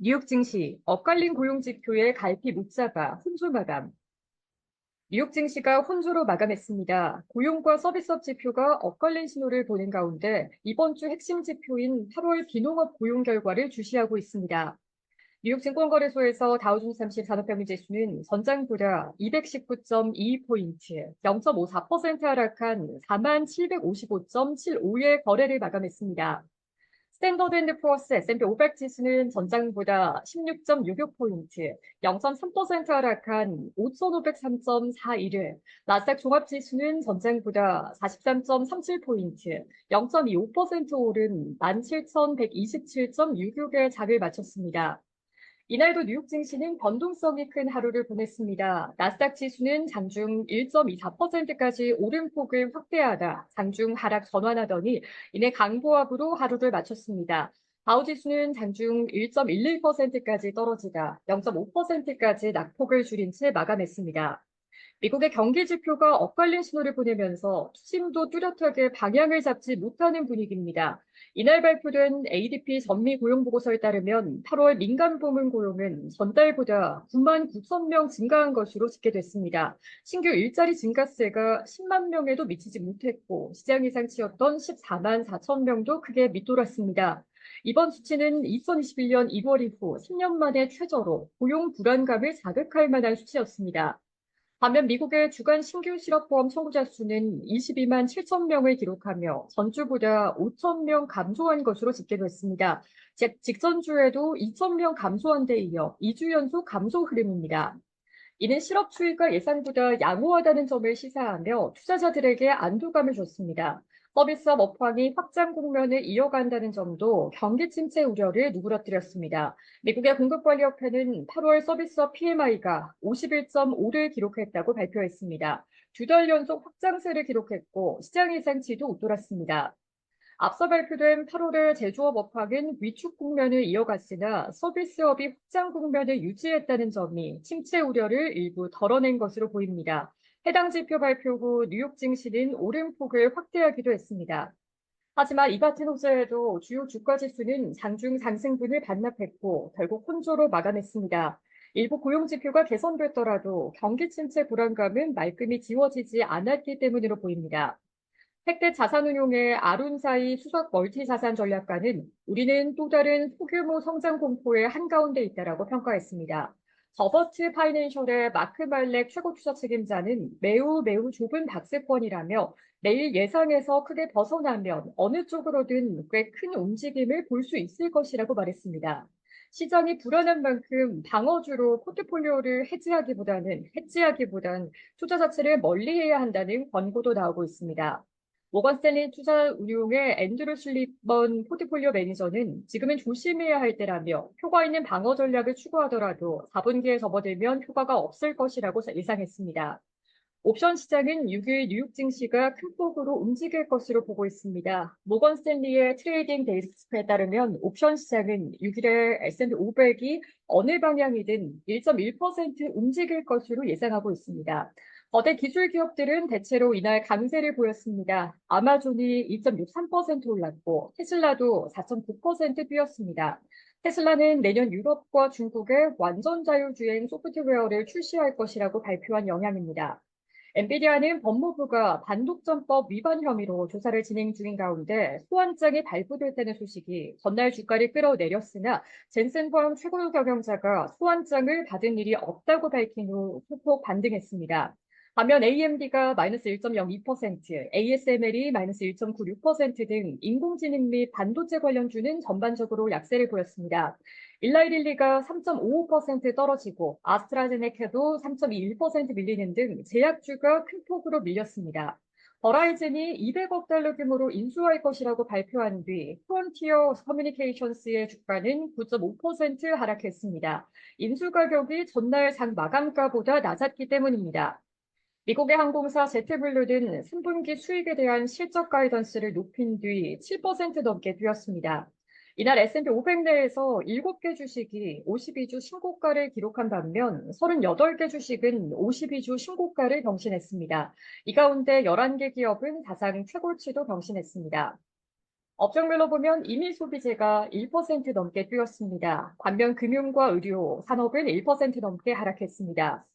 뉴욕 증시 엇갈린 고용 지표에 갈피 못 잡아 혼조 마감. 뉴욕 증시가 혼조로 마감했습니다. 고용과 서비스업 지표가 엇갈린 신호를 보낸 가운데 이번 주 핵심 지표인 8월 비농업 고용 결과를 주시하고 있습니다. 뉴욕 증권거래소에서 다우존스 30 산업평균 지수는 전장보다 219.22포인트, 0.54% 하락한 4755.75의 거래를 마감했습니다. 스탠더드 앤드 푸어스 S&P 500 지수는 전장보다 16.66포인트, 0.3% 하락한 5,503.41을, 나스닥 종합지수는 전장보다 43.37포인트, 0.25% 오른 17,127.66의 장을 마쳤습니다. 이날도 뉴욕 증시는 변동성이 큰 하루를 보냈습니다. 나스닥 지수는 장중 1.24%까지 오름폭을 확대하다 장중 하락 전환하더니 이내 강보합으로 하루를 마쳤습니다. 다우 지수는 장중 1.11%까지 떨어지다 0.5%까지 낙폭을 줄인 채 마감했습니다. 미국의 경기 지표가 엇갈린 신호를 보내면서 투심도 뚜렷하게 방향을 잡지 못하는 분위기입니다. 이날 발표된 ADP 전미 고용 보고서에 따르면 8월 민간 부문 고용은 전달보다 9만 9천 명 증가한 것으로 집계됐습니다. 신규 일자리 증가세가 10만 명에도 미치지 못했고 시장 예상치였던 14만 4천 명도 크게 밑돌았습니다. 이번 수치는 2021년 2월 이후 10년 만에 최저로 고용 불안감을 자극할 만한 수치였습니다. 반면 미국의 주간 신규 실업보험 청구자 수는 22만 7천 명을 기록하며 전주보다 5천 명 감소한 것으로 집계됐습니다. 직전주에도 2천 명 감소한 데 이어 2주 연속 감소 흐름입니다. 이는 실업 추이가 예상보다 양호하다는 점을 시사하며 투자자들에게 안도감을 줬습니다. 서비스업 업황이 확장 국면을 이어간다는 점도 경기 침체 우려를 누그러뜨렸습니다. 미국의 공급관리협회는 8월 서비스업 PMI가 51.5를 기록했다고 발표했습니다. 두 달 연속 확장세를 기록했고 시장 예상치도 웃돌았습니다. 앞서 발표된 8월의 제조업 업황은 위축 국면을 이어갔으나 서비스업이 확장 국면을 유지했다는 점이 침체 우려를 일부 덜어낸 것으로 보입니다. 해당 지표 발표 후 뉴욕 증시는 오름폭을 확대하기도 했습니다. 하지만 이 같은 호재에도 주요 주가 지수는 장중 상승분을 반납했고 결국 혼조로 마감했습니다. 일부 고용 지표가 개선됐더라도 경기 침체 불안감은 말끔히 지워지지 않았기 때문으로 보입니다. 택대 자산운용의 아룬사이 수석 멀티자산 전략가는 우리는 또 다른 소규모 성장 공포의 한가운데 있다라고 평가했습니다. 저버트 파이낸셜의 마크 말렉 최고 투자 책임자는 매우 좁은 박스권이라며 내일 예상에서 크게 벗어나면 어느 쪽으로든 꽤 큰 움직임을 볼 수 있을 것이라고 말했습니다. 시장이 불안한 만큼 방어주로 포트폴리오를 해지하기보단 투자 자체를 멀리해야 한다는 권고도 나오고 있습니다. 모건 스탠리 투자운용의 앤드루 슬리번 포트폴리오 매니저는 지금은 조심해야 할 때라며 효과 있는 방어 전략을 추구하더라도 4분기에 접어들면 효과가 없을 것이라고 예상했습니다. 옵션 시장은 6일 뉴욕 증시가 큰 폭으로 움직일 것으로 보고 있습니다. 모건 스탠리의 트레이딩 데스크에 따르면 옵션 시장은 6일에 S&P 500이 어느 방향이든 1.1% 움직일 것으로 예상하고 있습니다. 거대 기술 기업들은 대체로 이날 강세를 보였습니다. 아마존이 2.63% 올랐고 테슬라도 4.9% 뛰었습니다. 테슬라는 내년 유럽과 중국에 완전 자율주행 소프트웨어를 출시할 것이라고 발표한 영향입니다. 엔비디아는 법무부가 반독점법 위반 혐의로 조사를 진행 중인 가운데 소환장이 발부됐다는 소식이 전날 주가를 끌어내렸으나 젠슨 후황 최고 경영자가 소환장을 받은 일이 없다고 밝힌 후 소폭 반등했습니다. 반면 AMD가 마이너스 1.02%, ASML이 마이너스 1.96% 등 인공지능 및 반도체 관련주는 전반적으로 약세를 보였습니다. 일라이릴리가 3.55% 떨어지고 아스트라제네카도 3.21% 밀리는 등 제약주가 큰 폭으로 밀렸습니다. 버라이즌이 200억 달러 규모로 인수할 것이라고 발표한 뒤 프론티어 커뮤니케이션스의 주가는 9.5% 하락했습니다. 인수 가격이 전날 장 마감가보다 낮았기 때문입니다. 미국의 항공사 제트블루는 3분기 수익에 대한 실적 가이던스를 높인 뒤 7% 넘게 뛰었습니다. 이날 S&P 500 내에서 7개 주식이 52주 신고가를 기록한 반면 38개 주식은 52주 신고가를 경신했습니다. 이 가운데 11개 기업은 사상 최고치도 경신했습니다. 업종별로 보면 임의 소비재가 1% 넘게 뛰었습니다. 반면 금융과 의료, 산업은 1% 넘게 하락했습니다.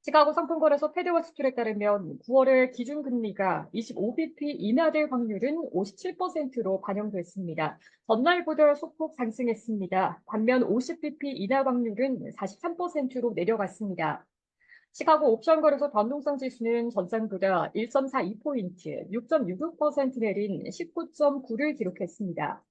시카고 상품거래소 패드워스툴에 따르면 9월에 기준금리가 25bp 인하될 확률은 57%로 반영됐습니다. 전날보다 소폭 상승했습니다. 반면 50bp 인하 확률은 43%로 내려갔습니다. 시카고 옵션 거래소 변동성 지수는 전장보다 1.42포인트, 6.66% 내린 19.9를 기록했습니다.